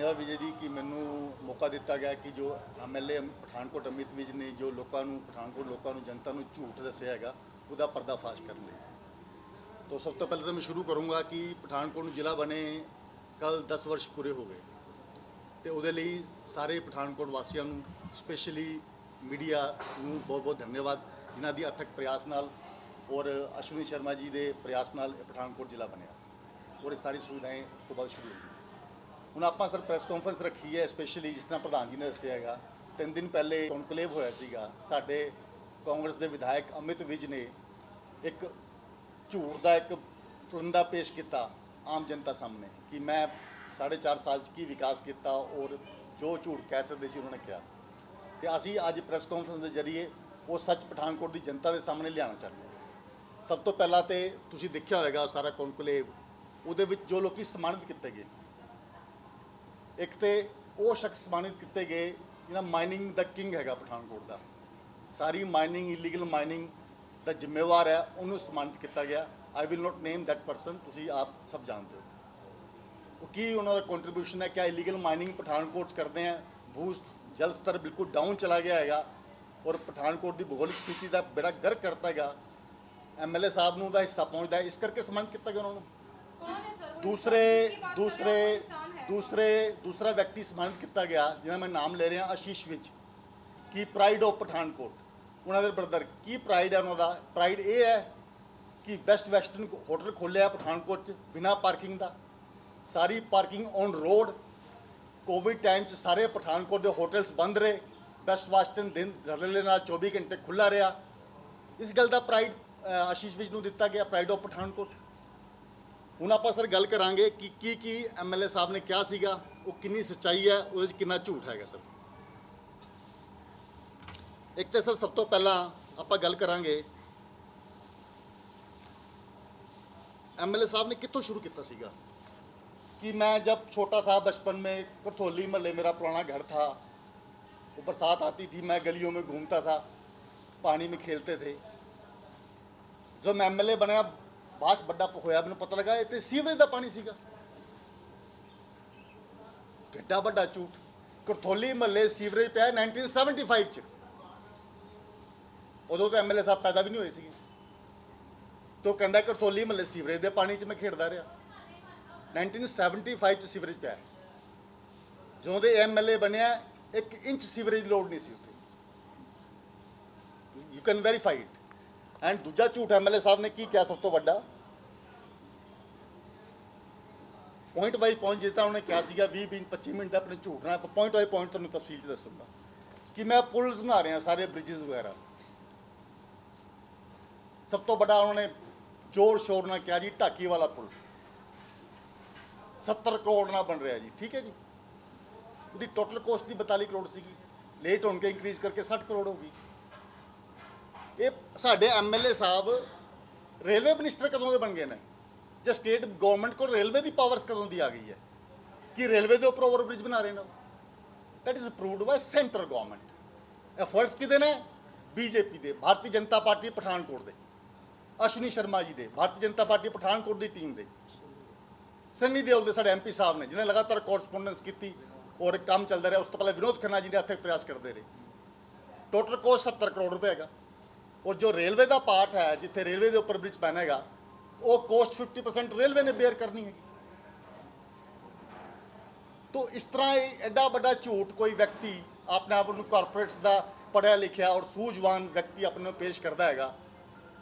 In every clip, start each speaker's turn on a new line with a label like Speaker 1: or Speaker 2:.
Speaker 1: धन्यवाद विजय जी कि मैनू मौका दिता गया कि जो MLA पठानकोट अमित विज ने जो लोगों पठानकोट लोगों जनता को झूठ दसिया है उसका पर्दाफाश करने। तो सब तो पहले तो मैं शुरू करूँगा कि पठानकोट जिला बने कल 10 वर्ष पूरे हो गए। तो वो सारे पठानकोट वासियों स्पेशली मीडिया को बहुत बहुत धन्यवाद जिन्हों की अथक प्रयास नाल और अश्विनी शर्मा जी के प्रयास नाल पठानकोट जिला बनया और ये सारी सुविधाएं उस तो बाद शुरू हुई। ਹੁਣ ਆਪਾਂ सर प्रैस कॉन्फ्रेंस रखी है स्पेशली जिस तरह प्रधान जी ने दसिया है 3 दिन पहले कॉन्कलेव होया सीगा साडे कांग्रेस के विधायक अमित विज ने एक झूठ का एक पुलंदा पेश किया आम जनता सामने कि मैं 4.5 साल की विकास किया और जो झूठ कह सकते सी उन्होंने कहा। तो असी अज प्रैस कॉन्फ्रेंस के जरिए वो सच पठानकोट की जनता के सामने लियाना चाहते हैं। सब तो पहला तो तुसीं देखिया होगा सारा कॉन्कलेव उहदे विच जो लोग सम्मानित किए गए एक तो वो शख्स सम्मानित किए गए जिन्हें माइनिंग द किंग है पठानकोट का सारी माइनिंग इलीगल माइनिंग का जिम्मेवार है उन्होंने सम्मानित किया गया। I will not name that person तुसीं आप सब जानते हो वो की उन्होंने कॉन्ट्रीब्यूशन है क्या इलीगल माइनिंग पठानकोट करते हैं। भू जल स्तर बिल्कुल डाउन चला गया है और पठानकोट की भूगोलिक स्थिति का बेड़ा गर्क करता है। MLA साहब को हिस्सा पहुँचता है इस करके सम्मानित किया गया उन्होंने। दूसरा व्यक्ति सम्मानित किया गया जिन्हें मैं नाम ले रहा आशीष विज की प्राइड ऑफ पठानकोट उन्होंने ब्रदर की प्राइड है उन्होंने प्राइड ये है कि बेस्ट वैस्टर्न होटल खोलिया पठानकोट बिना पार्किंग का सारी parking on road Covid time सारे पठानकोट के होटल्स बंद रहे बेस्ट वैस्टर्न दिन रले 24 घंटे खुला रहा। इस गल का प्राइड आशीष विज को दिता गया प्राइड ऑफ पठानकोट। ਹੁਣ ਆਪਾਂ सर गल करांगे कि की MLA साहब ने क्या सीगा वो कितनी सच्चाई है वो कितना झूठ है सर। एक तो सर सब तो पहला आप गल करांगे MLA साहब ने कितों शुरू किया सीगा कि मैं जब छोटा था बचपन में करथोली महल्ले मेरा पुराना घर था वो बरसात आती थी मैं गलियों में घूमता था पानी में खेलते थे। जब मैं MLA बनया बास बड़ा होया मैंने पता लगा इतने सीवरेज का पानी सीगा कितना बड़ा झूठ। करथोली महल्ले सीवरेज पाया 1975 उदों तो MLA साहब पैदा भी नहीं हुए सी। तो कहता करथोली महल्ले सीवरेज के पानी मैं खेडदा रहा 1975 सीवरेज पाया जो दे MLA बनया 1 इंच सीवरेज लोड नहीं सी उत्थे। You can verify it. And दूजा झूठ MLA साहब ने की क्या सब तो बड़ा पॉइंट बाई पॉइंट जितना उन्होंने क्या सीगा 20-25 मिनट अपने झूठ ना पॉइंट बाई पॉइंट तुहानूं तफसील च दसूंगा कि मैं पुल्स बना रहा सारे ब्रिजेस वगैरह। सब तो बड़ा उन्होंने जोर शोर ना क्या जी ढाकी वाला पुल 70 करोड़ ना बन रहा जी ठीक है जी। उसकी टोटल कॉस्ट की 42 करोड़ सी लेट होने के इंक्रीज करके 60 करोड़ होगी। ये साढ़े MLA साहब रेलवे मिनिस्टर कदों के बन गए हैं जो स्टेट गवर्नमेंट को रेलवे की पावर्स कदों की आ गई है कि रेलवे के उपर ओवरब्रिज बना रहे हैं। That is approved by central government. Efforts किदे ने BJP के भारतीय जनता पार्टी पठानकोट के अश्विनी शर्मा जी के भारतीय जनता पार्टी पठानकोट की टीम के सन्नी देओल के साढ़े MP साहब ने जिन्हें लगातार कोरसपोंडेंस की और काम चलता रहा। उस तो पहले विनोद खन्ना जी ने अथक प्रयास करते रहे। टोटल कॉस्ट 70 करोड़ रुपये है और जो रेलवे का पार्ट है जिथे रेलवे के उपर ब्रिज पैना है वो कॉस्ट 50% रेलवे ने बेयर करनी है। तो इस तरह एडा बड़ा झूठ कोई व्यक्ति अपने आप को कॉरपोरेट्स का पढ़िया लिखा और सूझवान व्यक्ति अपने पेश करता है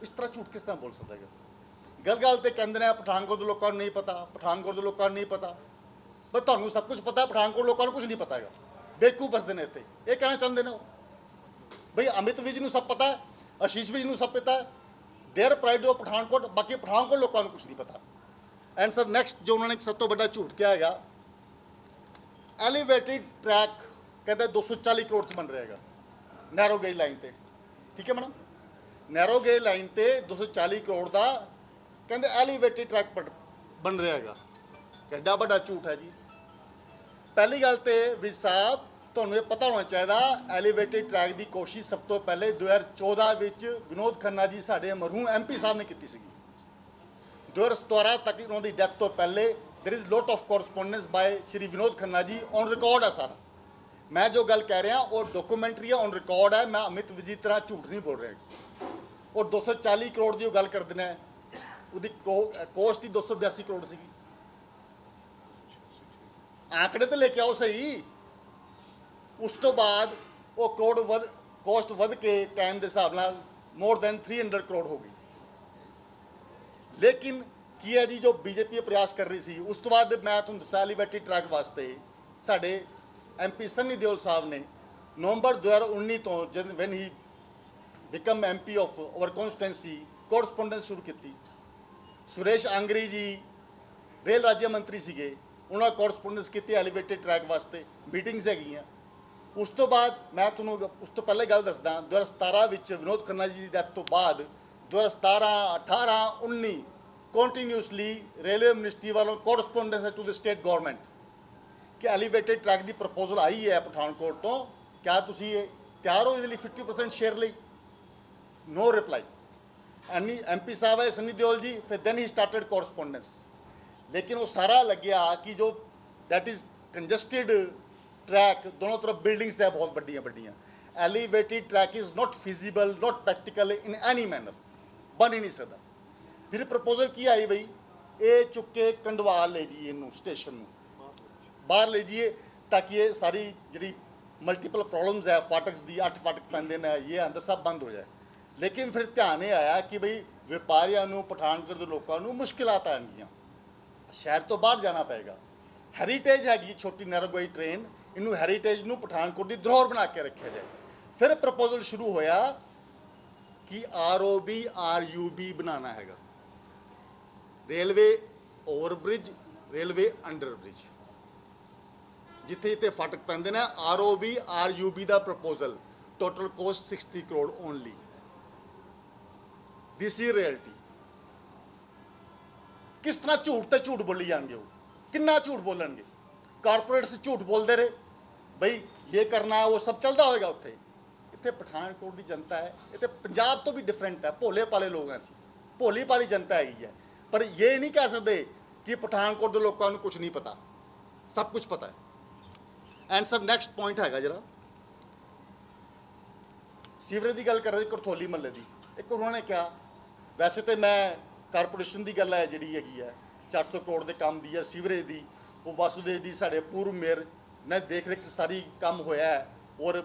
Speaker 1: इस तरह झूठ किस तरह बोल सकता है। गल गल तो कहते हैं पठानकोट के लोगों को नहीं पता पठानकोट के लोगों को नहीं पता बस तुहानूं सब कुछ पता है पठानकोट लोगों को कुछ नहीं पता है। बेवकूफ बसते हैं इतने ये कहना चाहते हैं बई अमित विज को सब पता है आशीष विज को सब पता है देयर प्राइड ऑफ पठानकोट बाकी पठानकोट लोगों को कुछ नहीं पता। एंड सर नैक्सट जो उन्होंने सब तो बड़ा झूठ क्या है एलिवेटेड ट्रैक कहते 240 करोड़ च बन रहा है नैरो गेज लाइन पर ठीक है मैडम नैरो गेज लाइन पर 240 करोड़ का कहते एलिवेटेड ट्रैक बन रहा है कितना बड़ा झूठ है जी। पहली गल तो विज साहब ਤੁਹਾਨੂੰ ਇਹ पता होना चाहिए एलिवेटेड ट्रैक की कोशिश सब तो पहले 2014 विनोद खन्ना जी साढ़े मरहूम MP साहब ने की सी। 2017 तक उन्होंने डेथ तो पहले there is lot of correspondence by Shri Vinod Khanna ji, on record है सारा। मैं जो गल कह रहा वो डॉक्यूमेंट्री है, ऑन रिकॉर्ड है। मैं अमित विज की तरह झूठ नहीं बोल रहा। और 240 करोड़ की गल कर देना, उसकी कोस्ट ही 282 करोड़ सी। आंकड़े तो लेके आओ सही। उस तो बाद वो करोड़ कोस्ट वध के टाइम के हिसाब नाल मोर दैन 300 करोड़ हो गई। लेकिन की है जी, जो बीजेपी प्रयास कर रही सी, उस तो बाद मैं तुहानूं दस्सिया एलीवेटेड ट्रैक वास्ते साडे MP सन्नी देओल साहब ने नवंबर 2019 तो जब when he become MP of our constituency correspondence शुरू की। सुरेश आंगरी जी रेल राज्य मंत्री सीगे, उन्होंने कोरस्पोंडेंस की एलीवेटेड ट्रैक वास्ते, मीटिंग्स हैगियां। उस तो बाद मैं तुहानूं उस तो पहले गल दसदा, 2017 विनोद खन्ना जी की डैथ तो बाद 2017, 18, 19 कंटिन्यूसली रेलवे मिनिस्ट्री वालों correspondence to the state government कि एलीवेटेड ट्रैक की प्रपोजल आई है पठानकोट तो, क्या तुसी तैयार हो इसलिए 50% शेयर ली? No reply. MP साहब है सन्नी देओल जी, फिर देन ही स्टार्टेड कोरस्पोंडेंस। लेकिन वो सारा लग्या कि जो दैट इज़ कंजस्टेड ट्रैक, दोनों तरफ बिल्डिंग्स है बहुत बड़िया बड़िया। Elevated track is not feasible, not practical in any manner, बन ही नहीं सकता। फिर प्रपोजल की आई बई ये चुक के कंडवाल ले जाइए इनू स्टेशन में बाहर ले जाइए, ताकि ये सारी जी मल्टीपल प्रॉब्लम्स है फाटक्स की, 8 फाटक पैंदे ने, ये अंदर सब बंद हो जाए। लेकिन फिर ध्यान ये आया कि बई व्यापारियों पठानकोट के लोगों मुश्किलात आएंगियां, शहर तो बाहर जाना पेगा। हैरीटेज हैगी छोटी नैरोगोई ट्रेन, इनू हैरीटेज नू पठानकोट की धरोहर बना के रखा जाए। फिर प्रपोजल शुरू होया कि ROB RUB बनाना हैगा, रेलवे ओवरब्रिज, रेलवे अंडरब्रिज, जिथे जिथे फाटक पैंदे ने। ROB RUB का proposal, total cost 60 crore only. This is reality. किस तरह झूठ तो झूठ बोली जाएंगे, वो किन्ना झूठ बोलेंगे। कारपोरेट्स झूठ बोलते रहे बई ये करना है, वो सब चलता होएगा उत्थे। इतने पठानकोट की जनता है, इतने पंजाब तो भी डिफरेंट है, भोले पाले लोग हैं असीं, भोली भाली जनता हैगी है। पर ये नहीं कह सकते कि पठानकोट के लोगों को कुछ नहीं पता, सब कुछ पता है। एंड सर नैक्सट पॉइंट है जरा सीवरेज की गल कर रहे करथोली महल्ले की। एक उन्होंने क्या, वैसे तो मैं कारपोरेशन की गल है जी है 400 करोड़ के काम की है सीवरेज की, वो वासुदेव जी साढ़े पूर्व मेयर ने देख रेख सारी काम होया है और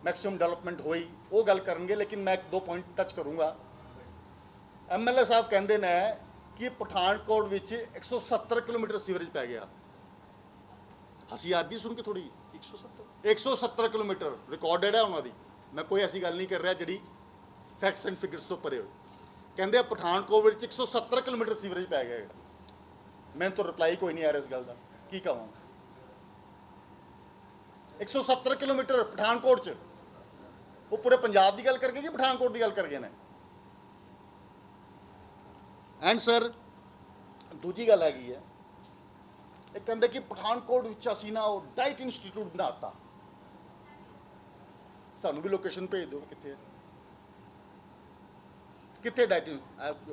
Speaker 1: मैक्सिमम डेवलपमेंट हुई, वो गल करेंगे। लेकिन मैं 2 पॉइंट टच करूँगा। MLA साहब कहते हैं कि पठानकोट में 170 किलोमीटर सीवरेज पै गया। हसी आदि सुन के थोड़ी 170 किलोमीटर रिकॉर्डेड है उन्होंने। मैं कोई ऐसी गल नहीं कर रहा जी फैक्ट्स एंड फिगर्स तो परे हो। कहते पठानकोट 170 किलोमीटर सीवरेज पै गया। मैं तो रिप्लाई कोई नहीं आ रहा इस गल का, की कहूँ। 170 किलोमीटर पठानकोट च, वो पूरे पंजाब की गल करके कि पठानकोट की गल करके ने। एंड सर दूजी गल हैगी है, एक कहते कि पठानकोट असी ना डाइट इंस्टीट्यूट बनाता, सानू भी लोकेशन भेज दो कितने है, कितने डाइट।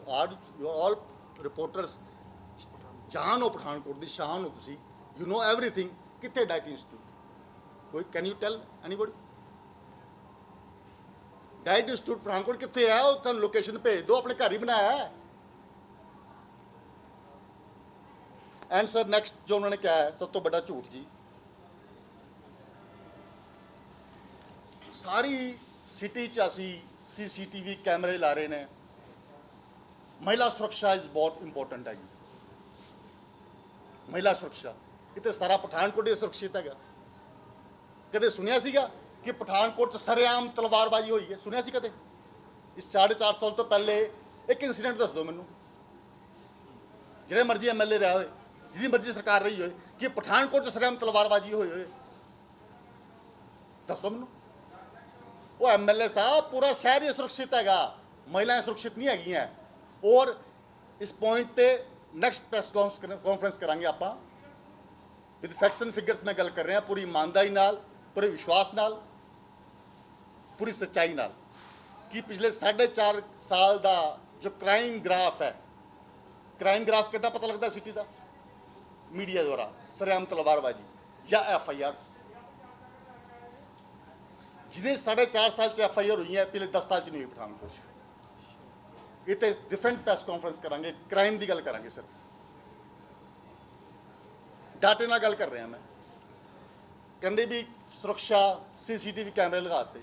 Speaker 1: ऑल रिपोर्टर्स जान हो पठानकोट की शान हो तुसी, यू नो एवरीथिंग। कितने डाइट इंस्टीट्यूट कोई, can you tell anybody? DIET institute Pathankot कितने है, वो तुम लोकेशन भेज दो, अपने घर ही बनाया है। एंड सर नैक्सट जो उन्होंने क्या है सब तो बड़ा झूठ जी, सारी सिटी च असी CCTV कैमरे ला रहे हैं। महिला सुरक्षा इज बहुत इंपॉर्टेंट है। महिला सुरक्षा इतने सारा पठानकोट ही सुरक्षित है। कदे सुनिया सीगा कि पठानकोट सरेआम तलवारबाजी हुई है? सुनिया सी कदे? इस 4.5 साल तो पहले एक इंसीडेंट दस दो मैनू, जिहड़े मर्जी MLA रहा हो, जिहदी मर्जी सरकार रही हो, कि पठानकोट सरेआम तलवारबाजी हुई हो, दसो मैनू। वो MLA साहब पूरा शहर ही सुरक्षित हैगा, महिलाएं सुरक्षित नहीं हैगियां। और इस पॉइंट पे नैक्सट प्रेस कॉन्फ्रेंस करांगे आप विद फैक्ट्स एंड फिगर्स में गल कर रहे हैं, पूरी ईमानदारी नाल, पूरे विश्वास नाल, पूरी सच्चाई नाल, कि पिछले 4.5 साल का जो क्राइम ग्राफ है, क्राइम ग्राफ कितना पता लगता सिटी का? मीडिया द्वारा सरेआम तलवारबाजी या FIRs, जिन्हें 4.5 साल FIR हुई है, पिछले 10 साल च नहीं हुई पठानकोट। ये तो डिफरेंट प्रैस कॉन्फ्रेंस करांगे, क्राइम की गल करांगे, सिर्फ डाटे नाल गल कर रहे हैं। मैं कहते भी सुरक्षा CCTV कैमरे लगाते,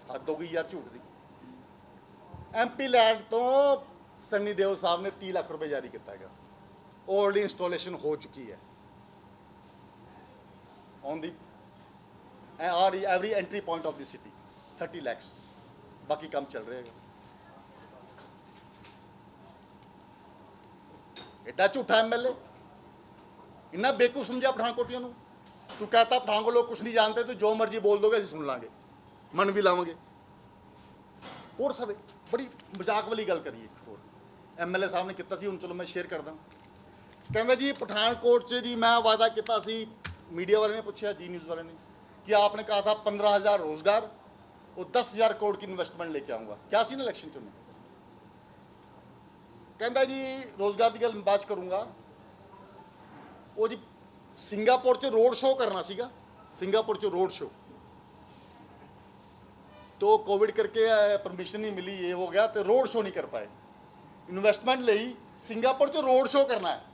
Speaker 1: हद हो गई यार झूठ दी। MP लैंड तो सन्नी देओल साहब ने 30 लाख रुपए जारी किया है, ऑलरेडी इंस्टॉलेशन हो चुकी है on the every entry point of the city, 30 lakhs, बाकी काम चल रहा है। एडा झूठा MLA, इन्ना बेवकूफ समझा पठानकोटियों को। तू कहता पठानकोट लोग कुछ नहीं जानते, तो जो मर्जी बोल दोगे, असं सुन लांगे, मन भी लावेंगे। और सब बड़ी मजाक वाली गल करिए। एक होर MLA साहब ने किया सी, चलो मैं शेयर करदा। कहना जी पठानकोट च जी मैं वादा किया सी, मीडिया वाले ने पूछा, जी न्यूज़ वाले ने, कि आपने कहा था 15,000 रोजगार और 10,000 करोड़ की इन्वेस्टमेंट लेके आऊँगा। क्या सी ना इलेक्शन चुने। कहता जी रोजगार की गल बात करूँगा, वो जी सिंगापुर च रोड शो करना सीगा, सिंगापुर च रोड शो, तो कोविड करके परमिशन नहीं मिली, ये हो गया, तो रोड शो नहीं कर पाए। इन्वेस्टमेंट ਲਈ सिंगापुर च रोड शो करना है।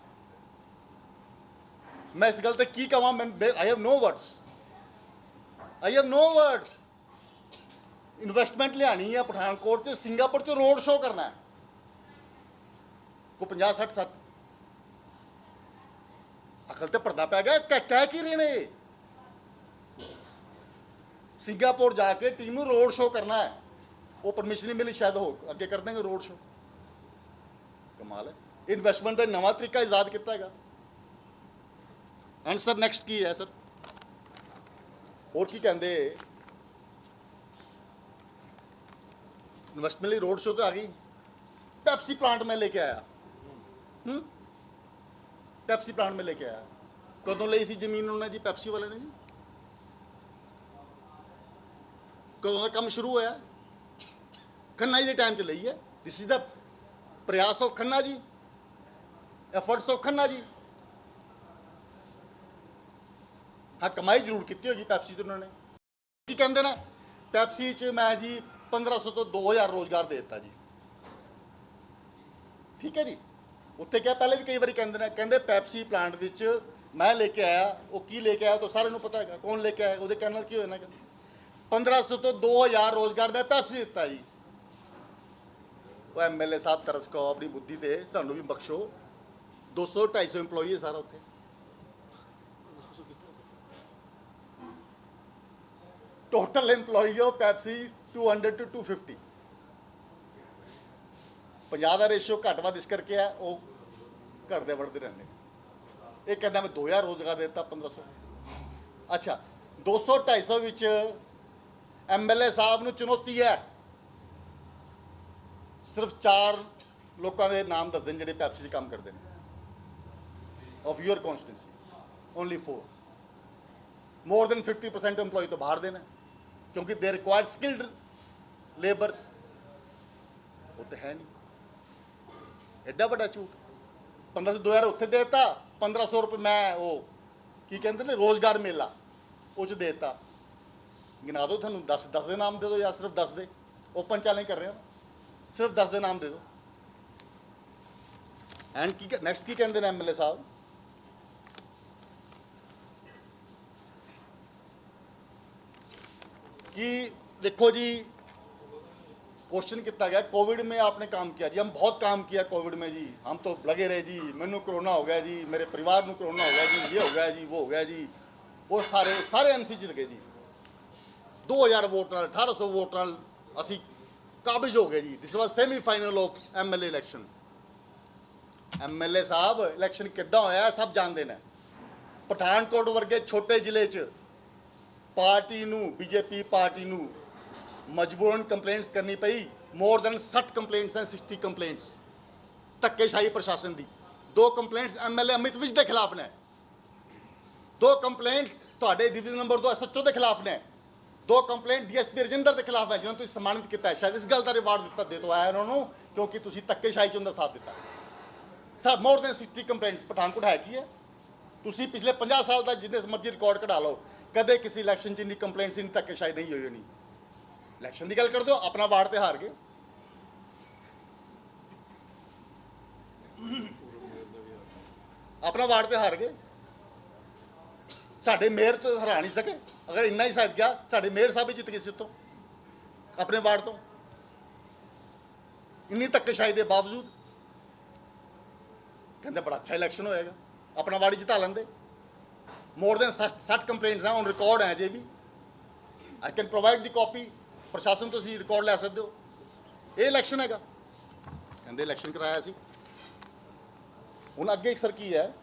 Speaker 1: मैं इस गल ते की कहां, मैं I have no words, I have no words. Investment लियानी है पठानकोट च, सिंगापुर च रोड शो करना है, को 50-60 अकल तो पर्दा पै गया। कह की रहे ने, सिंगापुर जाके टीम रोड शो करना है, वो परमिशन नहीं मिली, शायद हो अगे कर देंगे रोड शो। कमाल है, इन्वेस्टमेंट का नवा तरीका ईजाद किया है। एंड सर नैक्सट की है सर, और की कहते इन्वेस्टमेंट लिए रोड शो तो आ गई। पेप्सी प्लांट में लेके आया, पेप्सी प्लांट में लेके आया। कदों ली सी जमीन उन्होंने जी, पेप्सी वाले ने जी, कदों का काम शुरू होया? खन्ना जी के टाइम च ली है। दिस इज द प्रयास of Khanna ji, efforts of Khanna ji. हाँ कमाई जरूर की होगी पैप्सी तो उन्होंने। की कहते ना, पैप्सी च मैं जी 1500 तो 2000 रोजगार दे दिता जी, ठीक है जी। उत्ते क्या पहले भी कई बार कहते पैप्सी प्लांट विच मैं लेके आया, वो की लेके आया तो सारे को पता है कौन लेके आया, वो कहने की होना, 1500 तो 2000 रोजगार मैं पैप्सी दिता जी। वो MLA साहब तरस खाओ अपनी बुद्धि ते, सानू भी बख्शो। 200-250 इंपलॉई है सारा उत्थे। टोटल इंपलॉई हो पैप्सी 200 to 250। 50 का रेशियो घट वध इस करके है, वो घटते बढ़ते रहते। एक कहता मैं 2000 रोजगार देता 1500। अच्छा 200-250 विच MLA साहब नूं चुनौती है, सिर्फ 4 लोगों के नाम दस दें जिहड़े पैप्सी काम करते हैं, of your constituency, only 4। More than 50% employ तो बाहर देना, क्योंकि दे रिक्वायर्ड स्किल्ड लेबरस, वो तो है नहीं। एडा बड़ा झूठ। 1500-2000 उत्थे देता, 1500 रुपये मैं वो की कहते हैं रोजगार मेला उस देता। गिना दो थानू 10 दे नाम दे दो, या सिर्फ 10 दे, ओपन चैलेंज कर रहे हो, सिर्फ 10 दे नाम दे दो। एंड की नैक्सट की कहते हैं MLA साहब, कि देखो जी क्वेश्चन कितना गया, कोविड में आपने काम किया जी, हम बहुत काम किया कोविड में जी, हम तो लगे रहे जी, मैनू कोरोना हो गया जी, मेरे परिवार में कोरोना हो गया जी, ये हो गया जी, वो हो गया जी, और सारे MC जित गए जी। 2000 वोट नाल 1800 वोट नाल असी काबिज हो गए जी। This was semifinal of MLA election. MLA साहब इलैक्शन किद्दां होया सब जानते हैं। पठानकोट वर्गे छोटे जिले च पार्टी नूं, BJP पार्टी नूं मजबूरन कंप्लेंट्स करनी पई। मोर दैन 60 कंप्लेंट्स हैं, 60 कंप्लेंट्स धक्केशाही प्रशासन की। 2 कंप्लेंट्स MLA अमित विज के खिलाफ ने, 2 कंप्लेंट्स तुहाडे डिवीजन नंबर 2 SHO के खिलाफ ने, 2 कंप्लेंट DSP रजिंदर के खिलाफ है, जिन्होंने सम्मानित किया है। शायद इस गल का रिवार्ड दिता दे तो आया उन्होंने, क्योंकि तुसीं धक्केशाही च उनका साथ दिता। Sir more than 60 complaints Pathankot है की है, ਤੁਸੀਂ ਪਿਛਲੇ 50 ਸਾਲ ਦਾ ਜਿੰਨੇ ਮਰਜ਼ੀ ਰਿਕਾਰਡ ਕਢਾ ਲਓ, ਕਦੇ ਕਿਸੇ ਇਲੈਕਸ਼ਨ 'ਚ ਇੰਨੀ ਕੰਪਲੇਂਟਸ ਇੰਨੀ ਧੱਕੇਸ਼ਾਹੀ ਨਹੀਂ ਹੋਈ ਹੋਣੀ। ਇਲੈਕਸ਼ਨ ਦੀ ਗੱਲ ਕਰ ਦਿਓ, ਆਪਣਾ ਵਾਰਡ ਤੇ ਹਾਰ ਗਏ। ਆਪਣਾ ਵਾਰਡ ਤੇ ਹਾਰ ਗਏ। ਸਾਡੇ ਮੇਅਰ ਤੋਂ ਹਰਾ ਨਹੀਂ ਸਕੇ। ਅਗਰ ਇੰਨਾ ਹੀ ਸੱਟ ਗਿਆ, ਸਾਡੇ ਮੇਅਰ ਸਾਹਿਬ ਹੀ ਜਿੱਤ ਗਏ ਸੀ ਉੱਤੋਂ, ਆਪਣੇ ਵਾਰਡ ਤੋਂ, ਇੰਨੀ ਧੱਕੇਸ਼ਾਹੀ ਦੇ ਬਾਵਜੂਦ। ਕਹਿੰਦੇ ਬੜਾ ਅੱਛਾ ਇਲੈਕਸ਼ਨ ਹੋਏਗਾ, ਆਪਣਾ ਵਾਰਡ ਜਿਤਾ ਲੈਂਦੇ। ਮੋਰ ਦੈਨ 60 ਕੰਪਲੇਂਟਸ ਆ ਔਨ ਰਿਕਾਰਡ ਹੈ ਅਜੇ ਵੀ। I can provide the copy, ਪ੍ਰਸ਼ਾਸਨ ਤੋਂ ਤੁਸੀਂ ਰਿਕਾਰਡ ਲੈ ਸਕਦੇ ਹੋ। ਇਹ ਇਲੈਕਸ਼ਨ ਹੈਗਾ, ਕਹਿੰਦੇ ਇਲੈਕਸ਼ਨ ਕਰਾਇਆ ਸੀ। ਹੁਣ ਅੱਗੇ ਇੱਕ ਸਰ ਕੀ ਹੈ,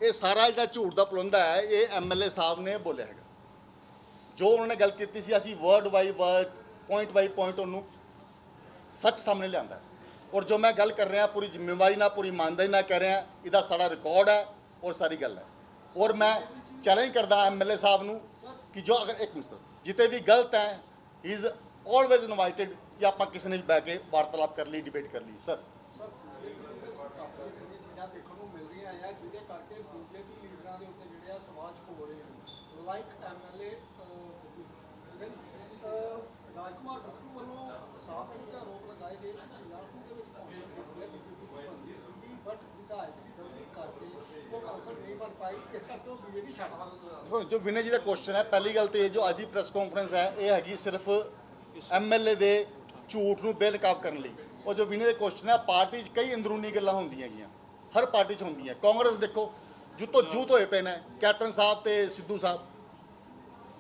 Speaker 1: ਇਹ ਸਾਰਾ ਜਿਹੜਾ ਝੂਠ ਦਾ ਪਲੰਦਾ ਹੈ, ਇਹ ਐਮਐਲਏ ਸਾਹਿਬ ਨੇ ਬੋਲਿਆ ਹੈਗਾ। ਜੋ ਉਹਨਾਂ ਨੇ ਗੱਲ ਕੀਤੀ ਸੀ, ਅਸੀਂ word by word, point by point ਉਹਨੂੰ ਸੱਚ ਸਾਹਮਣੇ ਲਿਆਂਦਾ। ਔਰ ਜੋ ਮੈਂ ਗੱਲ ਕਰ ਰਿਹਾ, ਪੂਰੀ ਜ਼ਿੰਮੇਵਾਰੀ ਨਾਲ, ਪੂਰੀ ਇਮਾਨਦਾਰੀ ਨਾਲ ਕਹਿ ਰਿਹਾ, ਇਹਦਾ ਸਾਰਾ ਰਿਕਾਰਡ ਹੈ ਔਰ ਸਾਰੀ ਗੱਲ ਹੈ। ਔਰ ਮੈਂ ਚੈਲੰਜ ਕਰਦਾ ਐਮਐਲਏ ਸਾਹਿਬ ਨੂੰ ਕਿ ਜੋ ਅਗਰ ਇੱਕ ਮਿੰਟ ਜਿੱਤੇ ਵੀ ਗਲਤ ਹੈ, ਹੀ ਇਜ਼ ਆਲਵੇਜ਼ ਇਨਵਾਈਟਡ ਕਿ ਆਪਾਂ ਕਿਸੇ ਨੇ ਵੀ ਬਹਿ ਕੇ ਵਾਰਤਾਲਾਪ ਕਰ ਲਈ, ਡਿਬੇਟ ਕਰ ਲਈ। ਸਰ
Speaker 2: ਚੀਜ਼ਾਂ ਦੇਖਣ ਨੂੰ ਮਿਲ ਰਹੀਆਂ ਆ ਜਿਹਦੇ ਕਰਕੇ ਬੀਜੇਪੀ ਲੀਡਰਾਂ ਦੇ ਉੱਤੇ ਜਿਹੜੇ ਆ ਸਵਾਲ ਹੋ ਰਹੇ ਹਨ। ਲਾਈਕ ਐਮਐਲਏ ਰਾਜਕੁਮਾਰ ਬੱਬੂ ਵੱਲੋਂ ਸਾਫ਼ ਤੌਰ ਤੇ ਆਰੋਪ ਲਗਾਏ ਗਏ ਕਿ ਸੀਆਰਪੀ ਦੇ ਵਿੱਚ council the BJP C, but ਵਿਧਾਇਕ ਦੀ ਗਲਤੀ ਕਰਕੇ ਉਹ ਕੌਂਸਲ ਨਹੀਂ ਬਣ ਪਾਈ, ਇਸ ਕਰਕੇ ਉਹ ਬੀਜੇਪੀ ਛੱਡ ਦਿੱਤਾ।
Speaker 1: ਜੋ ਵਿਨय ਜੀ ਦਾ ਕੁਐਸਚਨ ਹੈ, ਪਹਿਲੀ ਗੱਲ ਤੇ ਜੋ ਅੱਜ ਦੀ ਪ੍ਰੈਸ ਕਾਨਫਰੰਸ ਹੈ, ਇਹ ਹੈਗੀ ਸਿਰਫ ਐਮਐਲਏ ਦੇ ਝੂਠ ਨੂੰ ਬੇਨਕਾਬ ਕਰਨ ਲਈ। ਉਹ ਜੋ ਵਿਨय ਦੇ ਕੁਐਸਚਨ ਹੈ, ਪਾਰਟੀ 'ਚ ਕਈ ਅੰਦਰੂਨੀ ਗੱਲਾਂ ਹੁੰਦੀਆਂ ਹੈਗੀਆਂ, ਹਰ ਪਾਰਟੀ 'ਚ ਹੁੰਦੀਆਂ। ਕਾਂਗਰਸ ਦੇਖੋ ਜੂਤੋਂ ਜੂਤ ਹੋਏ ਪਏ ਨੇ, ਕੈਪਟਨ ਸਾਹਿਬ ਤੇ ਸਿੱਧੂ ਸਾਹਿਬ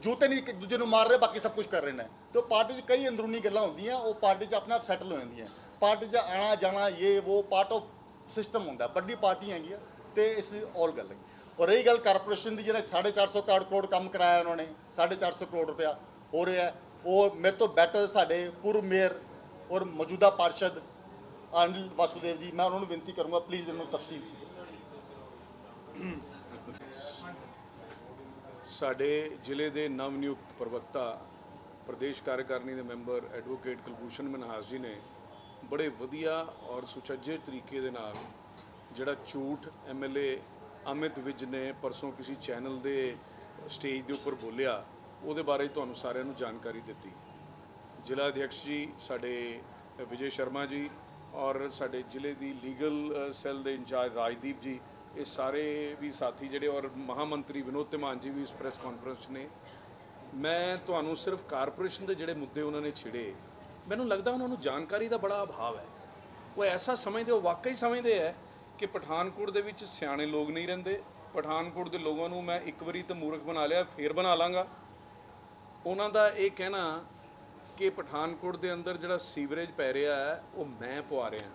Speaker 1: ਜੂਤੇ ਨਹੀਂ ਇੱਕ ਦੂਜੇ ਨੂੰ ਮਾਰ ਰਹੇ, ਬਾਕੀ ਸਭ ਕੁਝ ਕਰ ਰਹੇ ਨੇ। ਤੇ ਪਾਰਟੀ 'ਚ ਕਈ ਅੰਦਰੂਨੀ ਗੱਲਾਂ ਹੁੰਦੀਆਂ, ਉਹ ਪਾਰਟੀ 'ਚ ਆਪਣੇ ਆਪ ਸੈਟਲ ਹੋ ਜਾਂਦੀਆਂ। ਪਾਰਟੀ 'ਚ ਆਣਾ ਜਾਣਾ ਇਹ ਉਹ ਪਾਰਟ ਆਫ ਸਿਸਟਮ ਹੁੰਦਾ। ਵੱਡੀ ਪਾਰਟੀ ਹੈਗੀ ਆ ਤੇ ਇਸ ਆਲ ਗੱਲ ਹੈ। ਔਰ ਰਹੀ ਗੱਲ ਕਾਰਪੋਰੇਸ਼ਨ ਦੀ, ਜਿਹੜਾ 450 ਕਰੋੜ ਕੰਮ ਕਰਾਇਆ ਉਹਨਾਂ ਨੇ, 450 ਕਰੋੜ ਰੁਪਇਆ ਹੋ ਰਿਹਾ। ਉਹ ਮੇਰੇ ਤੋਂ ਬੈਟਰ ਸਾਡੇ ਪੂਰਵ ਮੇਅਰ ਔਰ ਮੌਜੂਦਾ ਪਾਰਸ਼ਦ ਅਨਿਲ ਵਾਸੂਦੇਵ ਜੀ, ਮੈਂ ਉਹਨਾਂ ਨੂੰ ਬੇਨਤੀ ਕਰੂੰਗਾ ਪਲੀਜ਼ ਇਹਨੂੰ ਤਫਸੀਲ ਸੀ ਦੱਸੋ।
Speaker 3: ਸਾਡੇ ਜ਼ਿਲ੍ਹੇ ਦੇ ਨਵ ਨਿਯੁਕਤ ਪ੍ਰਵਕਤਾ ਪ੍ਰਦੇਸ਼ ਕਾਰਜਕਾਰਨੀ ਦੇ ਮੈਂਬਰ ਐਡਵੋਕੇਟ ਕੁਲਭੂਸ਼ਣ ਮਨਹਾਸ ਜੀ ਨੇ ਬੜੇ ਵਧੀਆ ਔਰ ਸੁਚੱਜੇ ਤਰੀਕੇ ਦੇ ਨਾਲ ਜਿਹੜਾ ਝੂਠ ਐਮਐਲਏ ਅਮਿਤ ਵਿਜ ਨੇ ਪਰਸੋਂ ਕਿਸੇ ਚੈਨਲ ਦੇ ਸਟੇਜ ਦੇ ਉੱਪਰ ਬੋਲਿਆ, ਉਹਦੇ ਬਾਰੇ ਤੁਹਾਨੂੰ ਸਾਰਿਆਂ ਨੂੰ ਜਾਣਕਾਰੀ ਦਿੱਤੀ। ਜ਼ਿਲ੍ਹਾ ਅਧਿਕਸ਼ ਜੀ ਸਾਡੇ ਵਿਜੇ ਸ਼ਰਮਾ ਜੀ ਔਰ ਸਾਡੇ ਜ਼ਿਲ੍ਹੇ ਦੀ ਲੀਗਲ ਸੈੱਲ ਦੇ ਇੰਚਾਰਜ ਰਾਜਦੀਪ ਜੀ, ਇਹ ਸਾਰੇ ਵੀ ਸਾਥੀ ਜਿਹੜੇ, ਔਰ ਮਹਾਮੰਤਰੀ ਵਿਨੋਦ ਧਮਾਨ ਜੀ ਵੀ ਇਸ ਪ੍ਰੈਸ ਕਾਨਫਰੰਸ ਨੇ। ਮੈਂ ਤੁਹਾਨੂੰ ਸਿਰਫ ਕਾਰਪੋਰੇਸ਼ਨ ਦੇ ਜਿਹੜੇ ਮੁੱਦੇ ਉਹਨਾਂ ਨੇ ਛਿੜੇ, ਮੈਨੂੰ ਲੱਗਦਾ ਉਹਨਾਂ ਨੂੰ ਜਾਣਕਾਰੀ ਦਾ ਬੜਾ ਅਭਾਵ ਹੈ। ਉਹ ਐਸਾ ਸਮਝਦੇ, ਉਹ ਵਾਕਈ ਸਮਝਦੇ ਹੈ ਕਿ ਪਠਾਨਕੋਟ ਦੇ ਵਿੱਚ ਸਿਆਣੇ ਲੋਕ ਨਹੀਂ ਰਹਿੰਦੇ। ਪਠਾਨਕੋਟ ਦੇ ਲੋਕਾਂ ਨੂੰ ਮੈਂ ਇੱਕ ਵਾਰੀ ਤਾਂ ਮੂਰਖ ਬਣਾ ਲਿਆ, ਫੇਰ ਬਣਾ ਲਾਂਗਾ। ਉਹਨਾਂ ਦਾ ਇਹ ਕਹਿਣਾ ਕਿ ਪਠਾਨਕੋਟ ਦੇ ਅੰਦਰ ਜਿਹੜਾ ਸੀਵਰੇਜ ਪੈ ਰਿਹਾ ਹੈ ਉਹ ਮੈਂ ਪਵਾ ਰਿਹਾ।